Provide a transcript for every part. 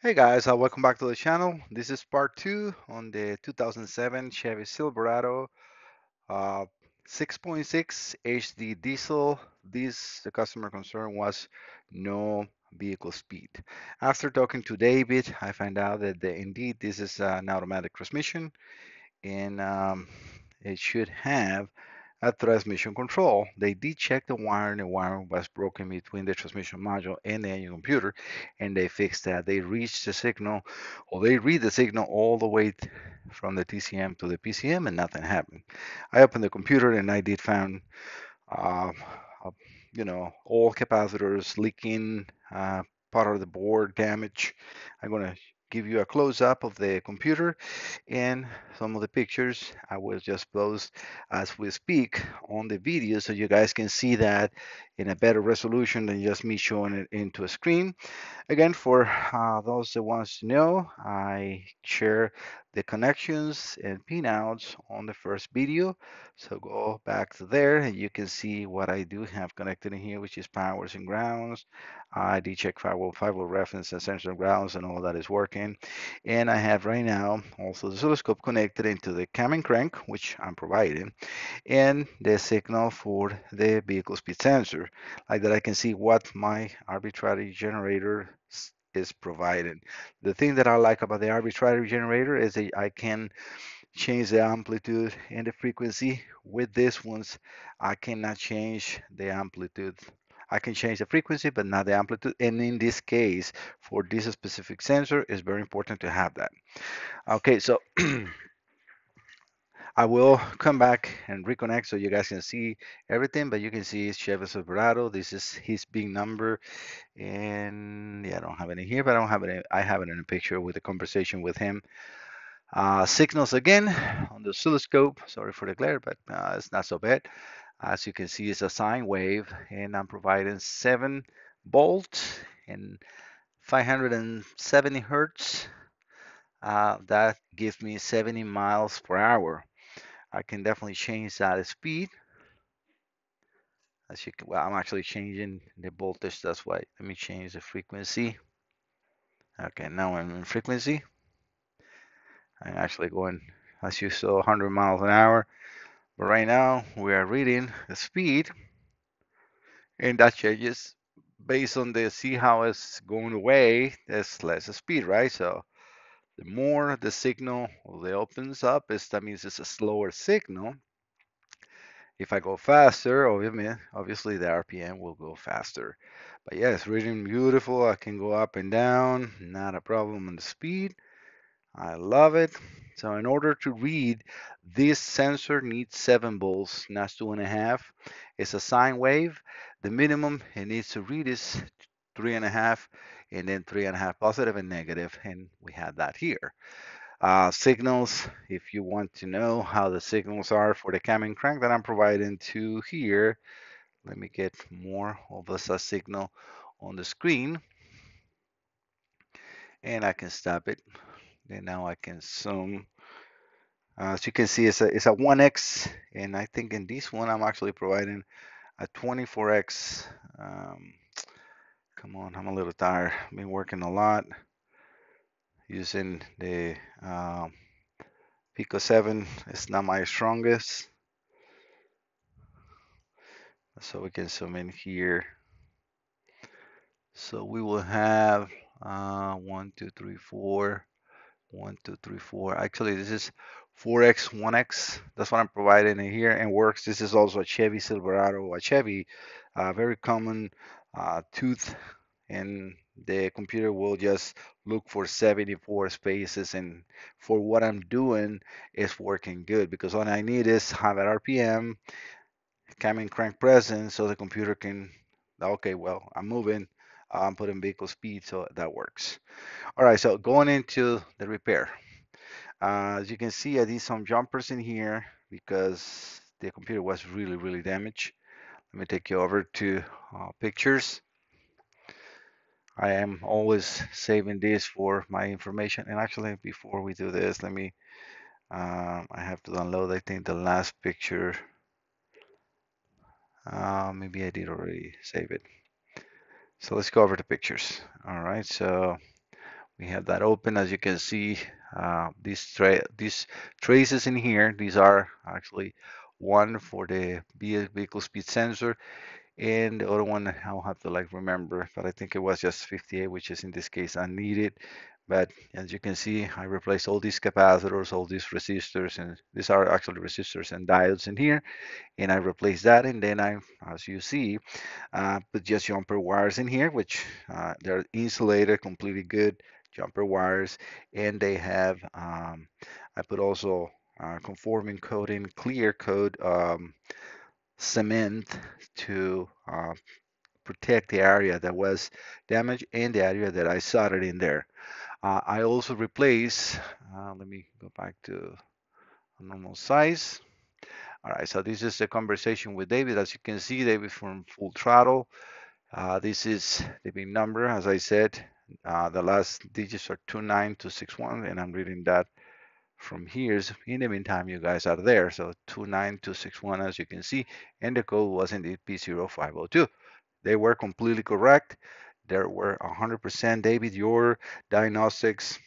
Hey guys, welcome back to the channel. This is part two on the 2007 Chevy Silverado uh, 6.6 HD diesel. The customer concern was no vehicle speed. After talking to David, I found out that indeed this is an automatic transmission and it should have a transmission control. They did check the wire, and the wire was broken between the transmission module and the engine computer, and they fixed that. They reached the signal, or they read the signal all the way from the TCM to the PCM, and nothing happened. I opened the computer and I did found, uh, uh, all capacitors leaking, part of the board damage. I'm gonna give you a close up of the computer and some of the pictures I will just post as we speak on the video so you guys can see that in a better resolution than just me showing it into a screen. Again, for those that wants to know, I share the connections and pinouts on the first video. So go back to there and you can see what I do have connected in here, which is powers and grounds. I did check firewall reference and sensor grounds and all that is working. And I have right now also the oscilloscope connected into the cam and crank, which I'm providing, and the signal for the vehicle speed sensor, like that I can see what my arbitrary generator is providing. The thing that I like about the arbitrary generator is that I can change the amplitude and the frequency. With this ones, I cannot change the amplitude. I can change the frequency, but not the amplitude. And in this case, for this specific sensor, it's very important to have that. Okay, so I will come back and reconnect so you guys can see everything, but you can see it's Chevy Silverado. This is his big number, and yeah, I don't have it in here, but I don't have it. I have it in a picture with a conversation with him. Signals again on the oscilloscope. Sorry for the glare, but it's not so bad. As you can see, it's a sine wave, and I'm providing 7 volts and 570 hertz. That gives me 70 miles per hour. I can definitely change that speed. As you can, well, I'm actually changing the voltage. That's why. Let me change the frequency. Okay, now I'm in frequency. I'm actually going, as you saw, 100 miles an hour. But right now we are reading the speed, and that changes based on the see how it's going away. There's less speed, right? So the more the signal that opens up, that means it's a slower signal. If I go faster, obviously the RPM will go faster. But yeah, it's reading beautiful. I can go up and down, not a problem on the speed. I love it. So in order to read, this sensor needs 7 volts, not 2.5. It's a sine wave. The minimum it needs to read is 3.5, and then 3.5 positive and negative, and we have that here. Signals, if you want to know how the signals are for the cam and crank that I'm providing to here, let me get more of a signal on the screen and I can stop it. And now I can zoom. As you can see, it's a 1x, and I think in this one I'm actually providing a 24x. Um, Come on, I'm a little tired. I've been working a lot using the Pico 7. It's not my strongest. So we can zoom in here. So we will have 1, 2, 3, 4, 1, 2, 3, 4. Actually, this is 4x, 1x. That's what I'm providing in here and works. This is also a Chevy Silverado, a Chevy, very common tooth, and the computer will just look for 74 spaces. And for what I'm doing, it's working good because all I need is have an RPM, cam and crank present, so the computer can, okay, well, I'm moving. I'm putting vehicle speed, so that works. All right, so going into the repair. As you can see, I did some jumpers in here because the computer was really, really damaged. Let me take you over to pictures. I am always saving this for my information. And actually, before we do this, I have to download, I think, the last picture. Maybe I did already save it. So let's go over the pictures. All right, so We have that open. As you can see, these traces in here, these are actually one for the vehicle speed sensor, and the other one I'll have to like remember, but I think it was just 58, which is in this case unneeded. But as you can see, I replaced all these capacitors, all these resistors, and these are actually resistors and diodes in here, and I replaced that, and then as you see, put just jumper wires in here, which they're insulated, completely good jumper wires, and they have, I put also conforming coating, clear coat cement to protect the area that was damaged and the area that I soldered in there. I also replace, let me go back to a normal size. All right, so this is the conversation with David. As you can see, David from Full Throttle. This is the big number, as I said. The last digits are 29261, and I'm reading that from here. So in the meantime, you guys are there. So 29261, as you can see, and the code was indeed P0502. They were completely correct. There were 100%. David, your diagnostics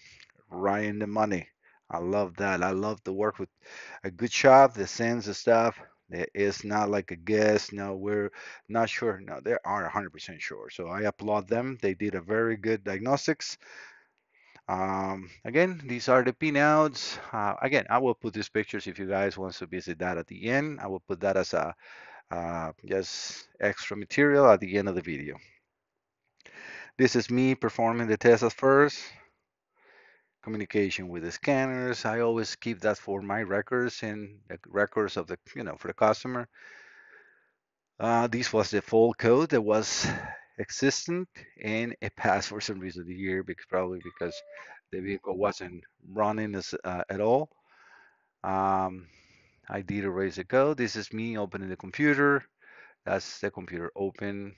right in the money. I love that. I love to work with a good shop that sends the stuff. It's not like a guess. No, we're not sure. No, they are 100% sure. So I applaud them. They did a very good diagnostics. Again, these are the pinouts. Again, I will put these pictures if you guys want to visit that at the end. I will put that as a just extra material at the end of the video. This is me performing the test at first. Communication with the scanners. I always keep that for my records and the records of the, for the customer. This was the full code that was existent, and it passed for some reason here, because probably because the vehicle wasn't running at all. Um, I did erase the code. This is me opening the computer. That's the computer open.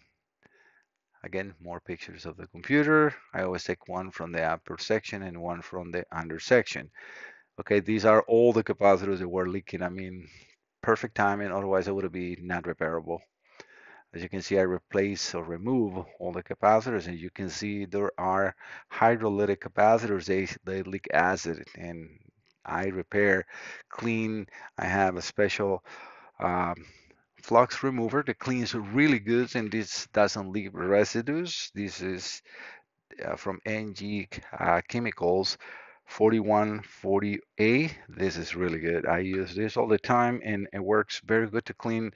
Again, more pictures of the computer. I always take one from the upper section and one from the under section. Okay, these are all the capacitors that were leaking. I mean, perfect timing, otherwise it would be not repairable. As you can see, I replace or remove all the capacitors, and you can see there are hydrolytic capacitors. They leak acid, and I repair, clean. I have a special um, flux remover that cleans really good, and this doesn't leave residues. This is from NG Chemicals 4140A. This is really good. I use this all the time, and it works very good to clean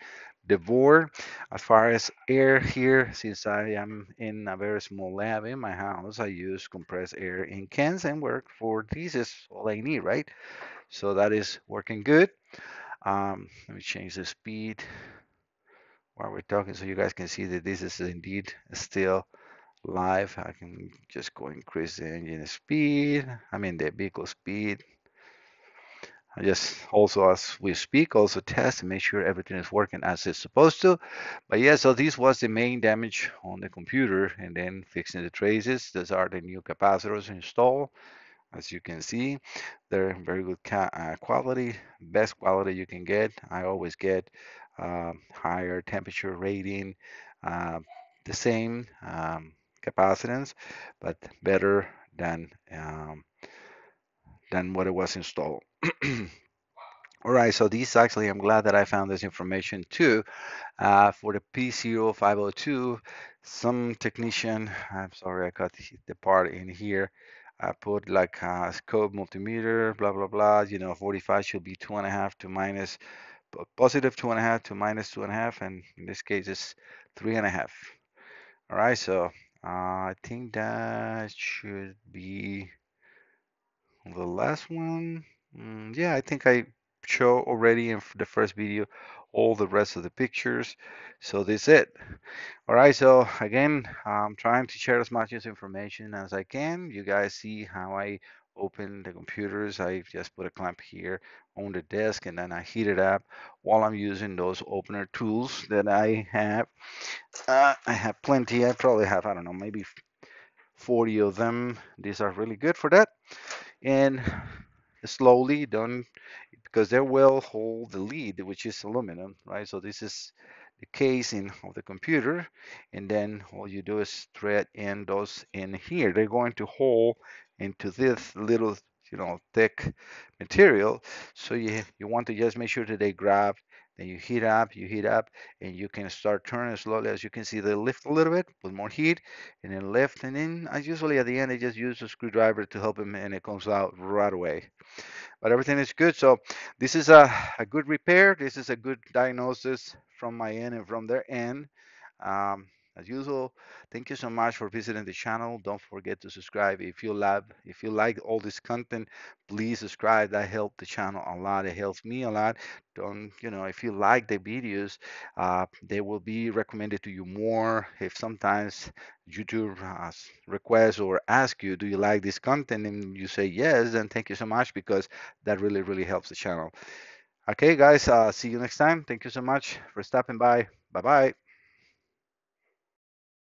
the board. As far as air here, since I am in a very small lab in my house, I use compressed air in cans and work for this is all I need, right? So that is working good. Let me change the speed while we're talking so you guys can see that this is indeed still live. I can just go increase the engine speed, I mean the vehicle speed. I just also, as we speak, also test and make sure everything is working as it's supposed to. But yeah, so this was the main damage on the computer, and then fixing the traces. Those are the new capacitors installed. As you can see, they're very good quality, best quality you can get. I always get higher temperature rating, uh, the same capacitance, but better than what it was installed. All right, so these actually, I'm glad that I found this information too. For the P0502, some technician, I'm sorry, I got the part in here. I put like scope multimeter, blah, blah, blah. 45 should be 2.5 to minus, positive 2.5 to minus 2.5. And in this case, it's 3.5. All right, so I think that should be the last one. Yeah, I think I show already in the first video all the rest of the pictures. So this is it. All right, so again, I'm trying to share as much as information as I can. You guys see how I open the computers. I just put a clamp here on the desk, and then I heat it up while I'm using those opener tools that I have. I have plenty. I probably have, I don't know, maybe 40 of them. These are really good for that. And slowly, don't, because they will hold the lead, which is aluminum, right? So this is the casing of the computer, and then all you do is thread in those in here. They're going to hold into this little, thick material. So you want to just make sure that they grab. Then you heat up, and you can start turning slowly. As you can see, they lift a little bit with more heat, and then lift, and then I usually at the end I just use a screwdriver to help them, and it comes out right away. But everything is good. So this is a good repair. This is a good diagnosis from my end and from their end. Um, as usual, thank you so much for visiting the channel. Don't forget to subscribe. If you like all this content, please subscribe. That helps the channel a lot. It helps me a lot. Don't, if you like the videos, they will be recommended to you more. If sometimes YouTube request or ask you, do you like this content? And you say yes, then thank you so much because that really, really helps the channel. Okay, guys, see you next time. Thank you so much for stopping by. Bye bye.